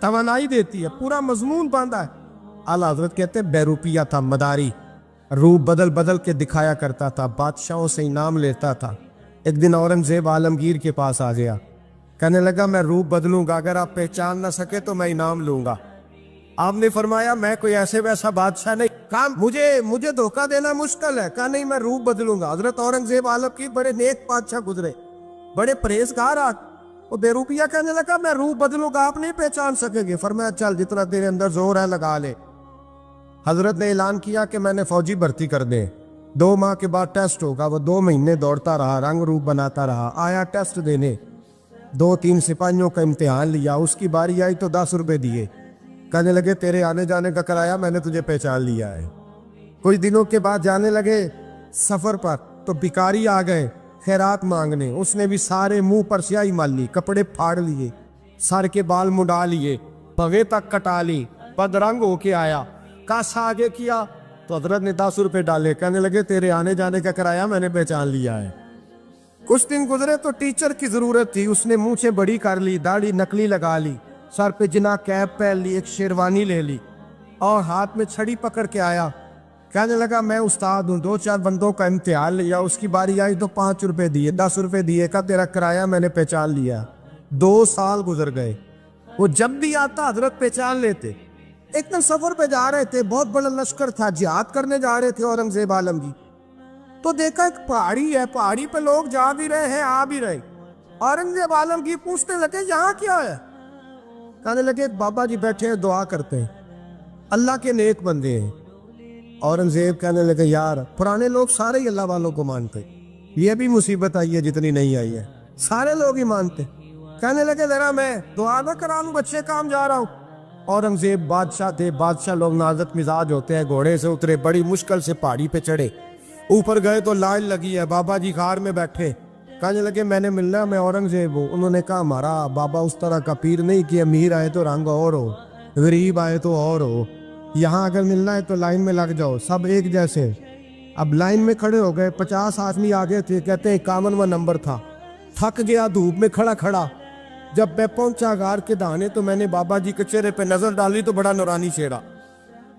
توانائی دیتی ہے, پورا مضمون باندھا ہے. اعلیٰ حضرت کہتے ہیں بہروپیہ تھا, مداری, روپ بدل بدل کے دکھایا کرتا تھا, بادشاہوں سے انعام لیتا تھا. ایک دن اورنگزیب عالمگیر کے پاس آ گیا, کہنے لگا میں روپ بدلوں گا, اگر آپ پہچان نہ سکے تو میں انعام لوں گا. آپ نے فرمایا میں کوئی ایسے ویسا بادشاہ نہیں, کہا مجھے دھوکہ دینا مشکل ہے. کہا نہیں میں روپ بدلوں گا. حضرت اورنگزیب عالمگیر بڑے نیک بادشاہ گزرے, بڑے پرہیزگار. وہ بہروپیہ کہنے لگا میں روپ بدلوں گا, آپ نہیں پہچان سکیں گے. فرمایا چل جتنا تیرے اندر زور ہے لگا لے. حضرت نے اعلان کیا کہ میں نے فوجی بھرتی کر دیں, 2 ماہ کے بعد ٹیسٹ ہوگا. وہ 2 مہینے دوڑتا رہا, رنگ روپ بناتا رہا, آیا ٹیسٹ دینے, 2-3 سپاہیوں کا امتحان لیا. اس کی باری آئی تو 10 روپے دیے, کہنے لگے تیرے آنے جانے کا کرایہ میں نے تجھے پہچان لیا ہے. کچھ دنوں کے بعد جانے لگے سفر پر, تو بھکاری آ گئے خیرات مانگنے. اس نے بھی سارے منہ پر سیاہی مال لی, کپڑے پھاڑ لیے, سر کے بال مڈا لیے, پگے تک کٹا لی, بدرنگ ہو کے آیا. کاسا آگے کیا تو حضرت نے 10 روپے ڈالے, کہنے لگے تیرے آنے جانے کا کرایہ میں نے پہچان لیا ہے. کچھ دن گزرے تو ٹیچر کی ضرورت تھی. اس نے مونچھیں بڑی کر لی, داڑھی نکلی لگا لی, سر پہ جنا کیپ پہن لی, ایک شیروانی لے لی اور ہاتھ میں چھڑی پکڑ کے آیا. کہنے لگا میں استاد ہوں, 2-4 بندوں کا امتحان لیا. اس کی باری آئی تو 5 روپے دیے, 10 روپے دیے, کہا تیرا کرایہ میں نے پہچان لیا. 2 سال گزر گئے. وہ جب بھی آتا حضرت پہچان لیتے. ایک دن سفر پہ جا رہے تھے, بہت بڑا لشکر تھا, جہاد کرنے جا رہے تھے اورنگزیب عالمگیر. تو دیکھا ایک پہاڑی ہے, پہاڑی پہ لوگ جا بھی رہے ہیں آ بھی رہے. اورنگزیب عالمگیر پوچھنے لگے یہاں کیا ہے؟ کہنے لگے بابا جی بیٹھے ہیں دعا کرتے ہیں, اللہ کے نیک بندے ہیں. اورنگزیب کہنے لگے یار پرانے لوگ سارے ہی اللہ والوں کو مانتے, یہ بھی مصیبت آئی ہے جتنی نہیں آئی ہے, سارے لوگ ہی مانتے. کہنے لگے ذرا میں دعا نہ کرا لوں, بچے کام جا رہا ہوں. اورنگزیب بادشاہ تھے, بادشاہ لوگ نازک مزاج ہوتے ہیں. گھوڑے سے اترے, بڑی مشکل سے پہاڑی پہ چڑھے, اوپر گئے تو لائن لگی ہے, بابا جی غار میں بیٹھے. کہنے لگے میں نے ملنا, میں اورنگزیب ہوں. انہوں نے کہا ہمارا بابا اس طرح کا پیر نہیں کہ امیر آئے تو رنگ اور ہو, غریب آئے تو اور ہو. یہاں اگر ملنا ہے تو لائن میں لگ جاؤ, سب ایک جیسے. اب لائن میں کھڑے ہو گئے, 50 آدمی آگے تھے. کہتے ہیں 51واں نمبر تھا. تھک گیا دھوپ میں کھڑا کھڑا. جب میں پہنچا غار کے دہانے تو میں نے بابا جی کے چہرے پہ نظر ڈالی تو بڑا نورانی چہرہ,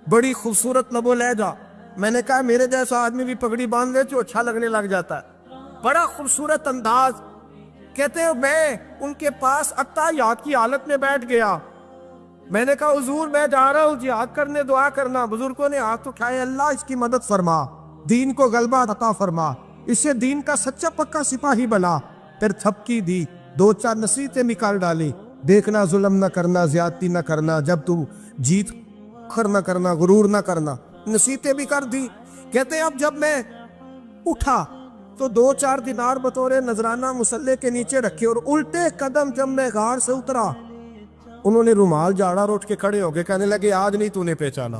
بڑی خوبصورت لب و لہجہ. میں نے کہا میرے جیسا آدمی بھی پگڑی باندھ لے تو اچھا لگنے لگ جاتا ہے, بڑا خوبصورت انداز. کہتے ہیں میں ان کے پاس اتحیات کی حالت میں بیٹھ گیا. میں نے کہا حضور میں جا رہا ہوں جہاد کرنے, دعا کرنا. بزرگوں نے ہاتھ اٹھائے, اللہ اس کی مدد فرما, دین کو غلبہ عطا فرما, اسے دین کا سچا پکا سپاہی بنا. پھر تھپکی دی, 2-4 نصیحتیں بھی کر ڈالی. دیکھنا ظلم نہ کرنا, زیادتی نہ کرنا, جب تم جیت کر نہ کرنا, غرور نہ کرنا, نصیحتیں بھی کر دی. کہتے ہیں اب جب میں اٹھا تو 2-4 دینار بطور نذرانہ مسلح کے نیچے رکھے, اور الٹے قدم جب میں غار سے اترا انہوں نے رومال جھاڑا اور اٹھ کے کھڑے ہو گئے. کہنے لگے آج نہیں تو نے پہچانا,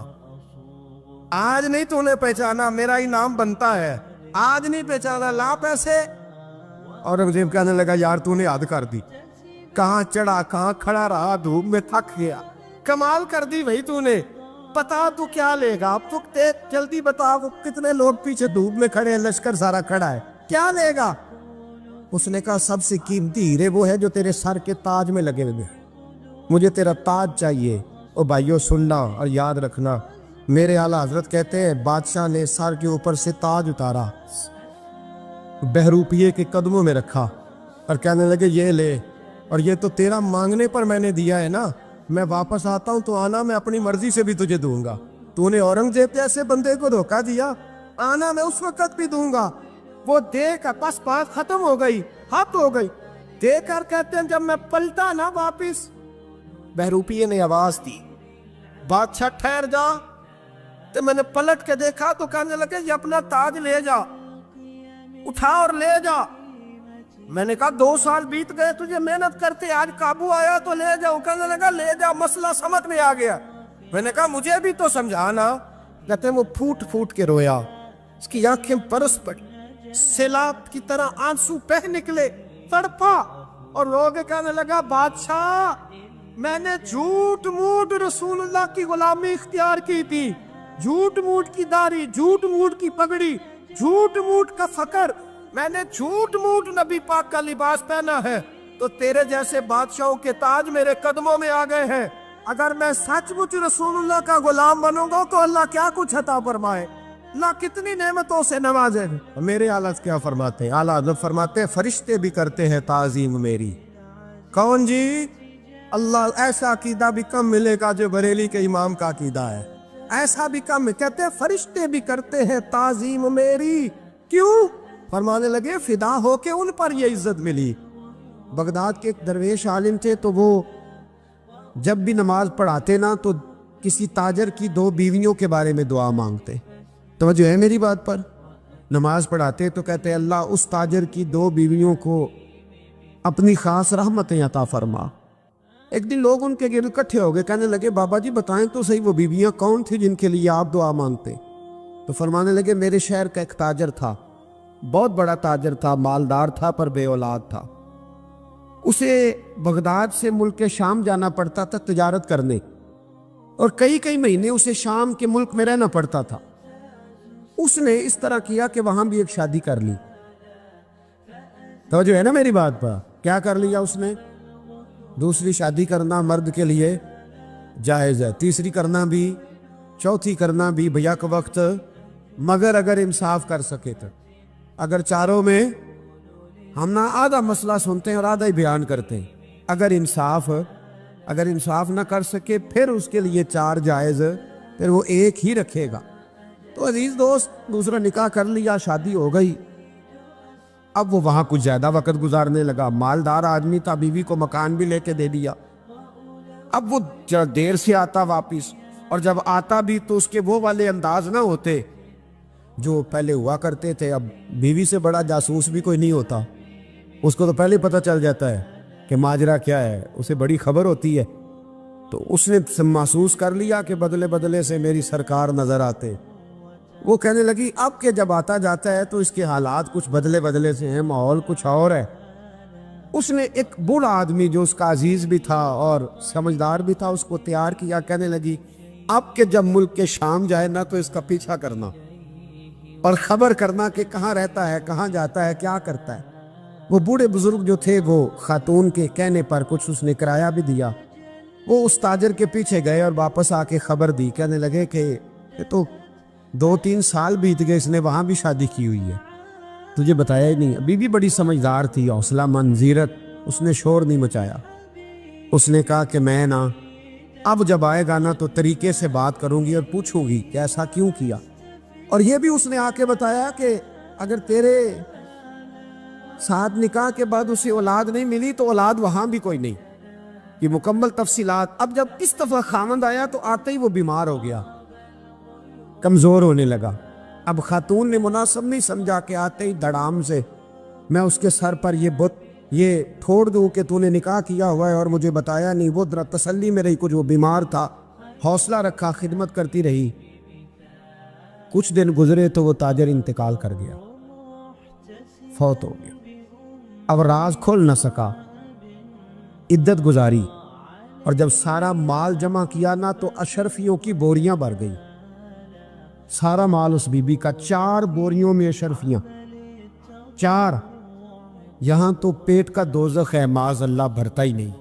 آج نہیں تو نے پہچانا, میرا انعام بنتا ہے, آج نہیں پہچانا, لا پیسے. اورنگزیب کہنے لگا یار تو نے حد کر دی, کہاں چڑھا کہاں کھڑا رہا, دھوپ میں تھک گیا, کمال کر دی بھائی تو نے. پتا تو کیا لے گا, اب تو جلدی بتا, وہ کتنے لوگ پیچھے دھوپ میں کھڑے ہیں, لشکر سارا کھڑا ہے, کیا لے گا؟ اس نے کہا سب سے قیمتی ہیرے وہ ہے جو تیرے سر کے تاج میں لگے ہوئے, مجھے تیرا تاج چاہیے. او بھائیو سننا اور یاد رکھنا, میرے اعلیٰ حضرت کہتے ہیں بادشاہ نے سر کے اوپر سے تاج اتارا, بہروپیے کے قدموں میں رکھا اور کہنے لگے یہ لے, اور یہ تو تیرا مانگنے پر میں نے دیا ہے نا, میں واپس آتا ہوں تو آنا, میں اپنی مرضی سے بھی تجھے دوں گا. تو نے اورنگزیب جیسے بندے کو دھوکہ دیا, آنا میں اس وقت بھی دوں گا. وہ دے کر بس بات ختم ہو گئی, حد ہو گئی. دے کر کہتے ہیں جب میں پلٹا نا واپس, بہروپیے نے آواز دی بادشاہ ٹھہر جا. تو میں نے پلٹ کے دیکھا تو کہنے لگے یہ اپنا تاج لے جا, اٹھا اور لے جا. میں نے کہا 2 سال بیت گئے تجھے محنت کرتے, آج قابو آیا تو لے جاؤ. کہنے لگا لے جا, مسئلہ سمجھ میں آ گیا. میں نے کہا مجھے بھی تو سمجھانا. کہتے ہیں وہ پھوٹ پھوٹ کے رویا, اس کی آنکھیں برس پڑی, سیلاب کی طرح آنسو بہہ نکلے, تڑپا اور رو کے کہنے لگا بادشاہ میں نے جھوٹ موٹ رسول اللہ کی غلامی اختیار کی تھی, جھوٹ موٹ کی داڑھی, جھوٹ موٹ کی پگڑی, جھوٹ موٹ کا فقر, میں نے جھوٹ موٹ نبی پاک کا لباس پہنا ہے, تو تیرے جیسے بادشاہوں کے تاج میرے قدموں میں آ گئے ہیں. اگر میں سچ مچ رسول اللہ کا غلام بنوں گا تو اللہ کیا کچھ عطا فرمائے، اللہ کتنی نعمتوں سے نوازے۔ میرے اعلیٰ کیا فرماتے ہیں؟ اعلیٰ حضرت فرماتے ہیں فرشتے بھی کرتے ہیں تعظیم میری۔ کون جی؟ اللہ ایسا عقیدہ بھی کم ملے گا جو بریلی کے امام کا عقیدہ ہے، ایسا بھی کم۔ کہتے ہیں فرشتے بھی کرتے ہیں تعظیم میری۔ کیوں؟ فرمانے لگے فدا ہو کے ان پر یہ عزت ملی۔ بغداد کے ایک درویش عالم تھے، تو وہ جب بھی نماز پڑھاتے نا تو کسی تاجر کی 2 بیویوں کے بارے میں دعا مانگتے۔ توجہ ہے میری بات پر؟ نماز پڑھاتے تو کہتے اللہ اس تاجر کی 2 بیویوں کو اپنی خاص رحمتیں عطا فرما۔ ایک دن لوگ ان کے گرد اکٹھے ہو گئے، کہنے لگے بابا جی بتائیں تو صحیح وہ بیویاں کون تھی جن کے لیے آپ دعا مانگتے؟ تو فرمانے لگے میرے شہر کا ایک تاجر تھا، بہت بڑا تاجر تھا، مالدار تھا پر بے اولاد تھا۔ اسے بغداد سے ملک شام جانا پڑتا تھا تجارت کرنے، اور کئی مہینے اسے شام کے ملک میں رہنا پڑتا تھا۔ اس نے اس طرح کیا کہ وہاں بھی ایک شادی کر لی۔ توجہ ہے نا میری بات پر؟ کیا کر لیا اس نے؟ دوسری شادی کرنا مرد کے لیے جائز ہے، تیسری کرنا بھی، چوتھی کرنا بھی بھیا کے وقت، مگر اگر انصاف کر سکے تو۔ اگر چاروں میں ہم نہ آدھا مسئلہ سنتے ہیں اور آدھا ہی بیان کرتے ہیں، اگر انصاف نہ کر سکے پھر اس کے لیے 4 جائز، پھر وہ ایک ہی رکھے گا۔ تو عزیز دوست دوسرا نکاح کر لیا، شادی ہو گئی۔ اب وہ وہاں کچھ زیادہ وقت گزارنے لگا، مالدار آدمی تھا، بیوی کو مکان بھی لے کے دے دیا۔ اب وہ دیر سے آتا واپس، اور جب آتا بھی تو اس کے وہ والے انداز نہ ہوتے جو پہلے ہوا کرتے تھے۔ اب بیوی سے بڑا جاسوس بھی کوئی نہیں ہوتا، اس کو تو پہلے پتہ چل جاتا ہے کہ ماجرا کیا ہے، اسے بڑی خبر ہوتی ہے۔ تو اس نے محسوس کر لیا کہ بدلے بدلے سے میری سرکار نظر آتے۔ وہ کہنے لگی اب کہ جب آتا جاتا ہے تو اس کے حالات کچھ بدلے بدلے سے ہیں، ماحول کچھ اور ہے۔ اس نے ایک بوڑھا آدمی جو اس کا عزیز بھی تھا اور سمجھدار بھی تھا اس کو تیار کیا، کہنے لگی اب کہ جب ملک کے شام جائے نا تو اس کا پیچھا کرنا اور خبر کرنا کہ کہاں رہتا ہے، کہاں جاتا ہے، کیا کرتا ہے۔ وہ بوڑھے بزرگ جو تھے وہ خاتون کے کہنے پر کچھ اس نے کرایہ بھی دیا۔ وہ اس تاجر کے پیچھے گئے اور واپس آ کے خبر دی، کہنے لگے کہ یہ تو 2-3 سال بیت گئے، اس نے وہاں بھی شادی کی ہوئی ہے، تجھے بتایا ہی نہیں۔ ابھی بھی بڑی سمجھدار تھی، حوصلہ مند، زیرت، اس نے شور نہیں مچایا۔ اس نے کہا کہ میں نا اب جب آئے گا نا تو طریقے سے بات کروں گی اور پوچھوں گی کہ ایسا کیوں کیا۔ اور یہ بھی اس نے آ کے بتایا کہ اگر تیرے ساتھ نکاح کے بعد اسے اولاد نہیں ملی تو اولاد وہاں بھی کوئی نہیں، یہ مکمل تفصیلات۔ اب جب اس دفعہ خامند آیا تو آتے ہی وہ بیمار ہو گیا، کمزور ہونے لگا۔ اب خاتون نے مناسب نہیں سمجھا کہ آتے ہی دڑام سے میں اس کے سر پر یہ ٹھوڑ دوں کہ تو نے نکاح کیا ہوا ہے اور مجھے بتایا نہیں۔ وہ ذرا تسلی میں رہی، کچھ وہ بیمار تھا، حوصلہ رکھا، خدمت کرتی رہی۔ کچھ دن گزرے تو وہ تاجر انتقال کر گیا، فوت ہو گیا۔ اب راز کھول نہ سکا، عدت گزاری، اور جب سارا مال جمع کیا نا تو اشرفیوں کی بوریاں بھر گئی۔ سارا مال اس بی بی کا، 4 بوریوں میں اشرفیاں، 4۔ یہاں تو پیٹ کا دوزخ ہے، معاذ اللہ، بھرتا ہی نہیں۔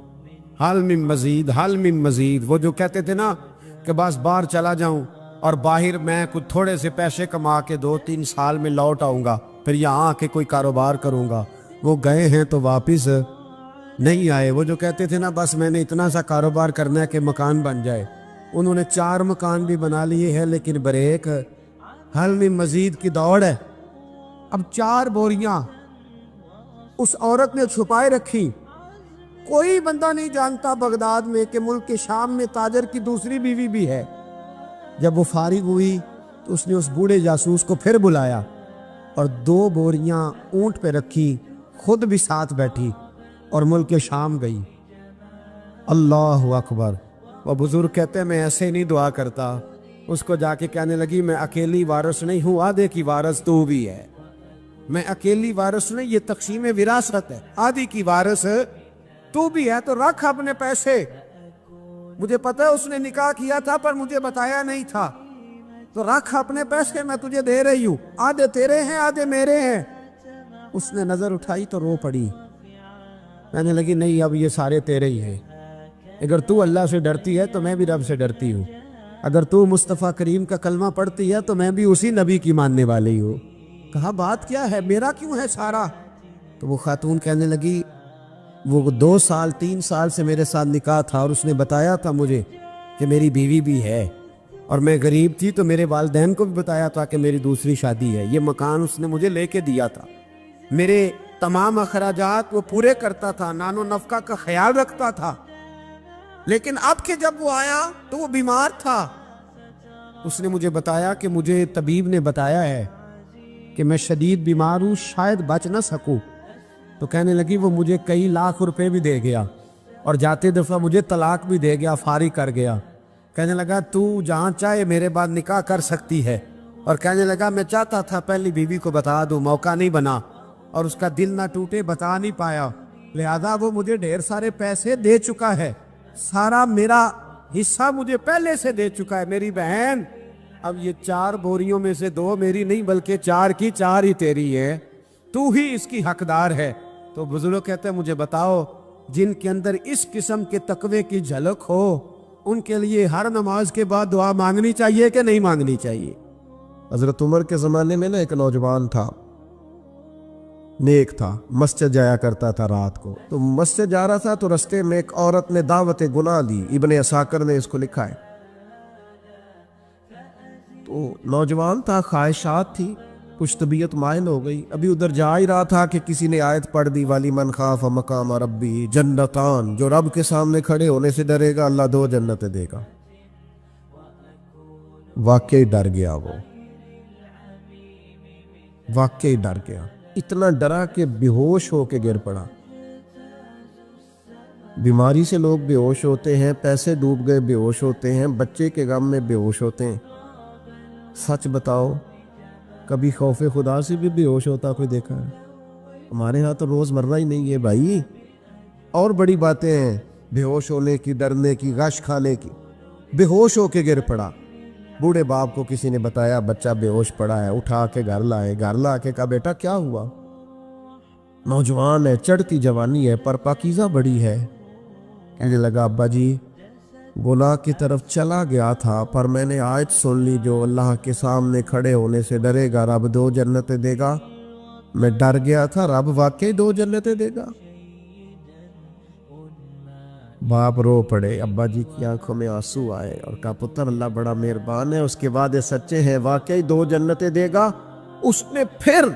حل من مزید، حل من مزید۔ وہ جو کہتے تھے نا کہ بس باہر چلا جاؤں اور باہر میں کچھ تھوڑے سے پیسے کما کے 2-3 سال میں لوٹ آؤں گا، پھر یہاں آ کے کوئی کاروبار کروں گا، وہ گئے ہیں تو واپس نہیں آئے۔ وہ جو کہتے تھے نا بس میں نے اتنا سا کاروبار کرنا ہے کہ مکان بن جائے، انہوں نے 4 مکان بھی بنا لیے ہیں، لیکن بریک حل من مزید کی دوڑ ہے۔ اب 4 بوریاں اس عورت نے چھپائے رکھی، کوئی بندہ نہیں جانتا بغداد میں کہ ملک کے شام میں تاجر کی دوسری بیوی بھی ہے۔ جب وہ فارغ ہوئی تو اس نے اس بوڑھے جاسوس کو پھر بلایا اور 2 بوریاں اونٹ پہ رکھی، خود بھی ساتھ بیٹھی اور ملک شام گئی۔ اللہ اکبر۔ وہ بزرگ کہتے ہیں میں ایسے نہیں دعا کرتا۔ اس کو جا کے کہنے لگی میں اکیلی وارث نہیں ہوں، آدھے کی وارث تو بھی ہے، میں اکیلی وارث نہیں، یہ تقسیم وراثت ہے، آدھی کی وارث تو بھی ہے، تو رکھ اپنے پیسے، مجھے پتہ ہے اس نے نکاح کیا تھا پر مجھے بتایا نہیں تھا، تو رکھ اپنے پیسے، میں تجھے دے رہی ہوں، آدھے تیرے ہیں آدھے میرے ہیں۔ اس نے نظر اٹھائی تو رو پڑی، کہنے لگی نہیں اب یہ سارے تیرے ہی ہیں۔ اگر تو اللہ سے ڈرتی ہے تو میں بھی رب سے ڈرتی ہوں، اگر تو مصطفیٰ کریم کا کلمہ پڑھتی ہے تو میں بھی اسی نبی کی ماننے والی ہوں۔ کہا بات کیا ہے، میرا کیوں ہے سارا؟ تو وہ خاتون کہنے لگی وہ 2 سال 3 سال سے میرے ساتھ نکاح تھا، اور اس نے بتایا تھا مجھے کہ میری بیوی بھی ہے، اور میں غریب تھی تو میرے والدین کو بھی بتایا تھا کہ میری دوسری شادی ہے۔ یہ مکان اس نے مجھے لے کے دیا تھا، میرے تمام اخراجات وہ پورے کرتا تھا، نان و نفقہ کا خیال رکھتا تھا، لیکن اب کہ جب وہ آیا تو وہ بیمار تھا۔ اس نے مجھے بتایا کہ مجھے طبیب نے بتایا ہے کہ میں شدید بیمار ہوں، شاید بچ نہ سکوں۔ تو کہنے لگی وہ مجھے کئی لاکھ روپے بھی دے گیا، اور جاتے دفعہ مجھے طلاق بھی دے گیا، فارغ کر گیا۔ کہنے لگا تو جہاں چاہے میرے بعد نکاح کر سکتی ہے، اور کہنے لگا میں چاہتا تھا پہلی بیوی کو بتا دوں، موقع نہیں بنا، اور اس کا دل نہ ٹوٹے، بتا نہیں پایا، لہذا وہ مجھے ڈھیر سارے پیسے دے چکا ہے، سارا میرا حصہ مجھے پہلے سے دے چکا ہے۔ میری بہن اب یہ 4 بوریوں میں سے 2 میری نہیں بلکہ 4 کی 4 ہی تیری ہے، تو ہی اس کی حقدار ہے۔ تو بزرگ کہتے ہیں مجھے بتاؤ جن کے اندر اس قسم کے تقوی کی جھلک ہو ان کے لیے ہر نماز کے بعد دعا مانگنی چاہیے کہ نہیں مانگنی چاہیے؟ حضرت عمر کے زمانے میں ایک نوجوان تھا، نیک تھا، مسجد جایا کرتا تھا رات کو۔ تو مسجد جا رہا تھا تو رستے میں ایک عورت نے دعوت گناہ دی، ابن عساکر نے اس کو لکھا ہے۔ تو نوجوان تھا، خواہشات تھی، کچھ طبیعت مائل ہو گئی، ابھی ادھر جا ہی رہا تھا کہ کسی نے آیت پڑھ دی والی من خاف مقام ربی جنتان، جو رب کے سامنے کھڑے ہونے سے ڈرے گا اللہ 2 جنتیں دے گا۔ واقعی ڈر گیا، وہ واقعی ڈر گیا، اتنا ڈرا کہ بے ہوش ہو کے گر پڑا۔ بیماری سے لوگ بے ہوش ہوتے ہیں، پیسے ڈوب گئے بے ہوش ہوتے ہیں، بچے کے غم میں بے ہوش ہوتے ہیں۔ سچ بتاؤ کبھی خوف خدا سے بھی بے ہوش ہوتا کوئی دیکھا ہے؟ ہمارے ہاں تو روز مرہ ہی نہیں ہے بھائی، اور بڑی باتیں ہیں بے ہوش ہونے کی، ڈرنے کی، غش کھانے کی۔ بے ہوش ہو کے گر پڑا، بوڑھے باپ کو کسی نے بتایا بچہ بے ہوش پڑا ہے، اٹھا کے گھر لائے، گھر لا کے کہا بیٹا کیا ہوا؟ نوجوان ہے، چڑھتی جوانی ہے پر پاکیزہ بڑی ہے۔ کہنے لگا ابا جی گناہ کی طرف چلا گیا تھا، پر میں نے آیت سن لی جو اللہ کے سامنے کھڑے ہونے سے ڈرے گا رب 2 جنتیں دے گا، میں ڈر گیا تھا، رب واقعی 2 جنتیں دے گا۔ باپ رو پڑے، ابا جی کی آنکھوں میں آنسو آئے اور کہا پتر اللہ بڑا مہربان ہے، اس کے وعدے سچے ہیں، واقعی 2 جنتیں دے گا۔ اس نے پھر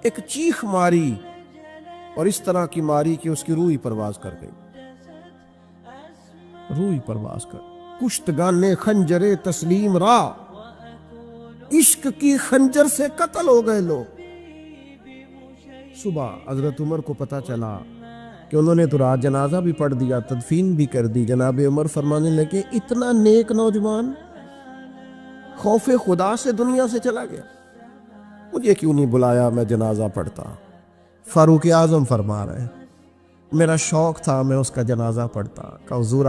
ایک چیخ ماری اور اس طرح کی ماری کہ اس کی روح ہی پرواز کر گئی، روح ہی پرواز کر۔ کشتگان خنجر تسلیم را، عشق کی خنجر سے قتل ہو گئے لوگ۔ صبح حضرت عمر کو پتہ چلا کہ انہوں نے تو رات جنازہ بھی پڑھ دیا، تدفین بھی کر دی۔ جناب عمر فرمانے لگے اتنا نیک نوجوان خوف خدا سے دنیا سے چلا گیا، مجھے کیوں نہیں بلایا میں جنازہ پڑھتا؟ فاروق اعظم فرما رہے ہیں میرا شوق تھا میں اس کا جنازہ پڑھتا۔ کہ حضور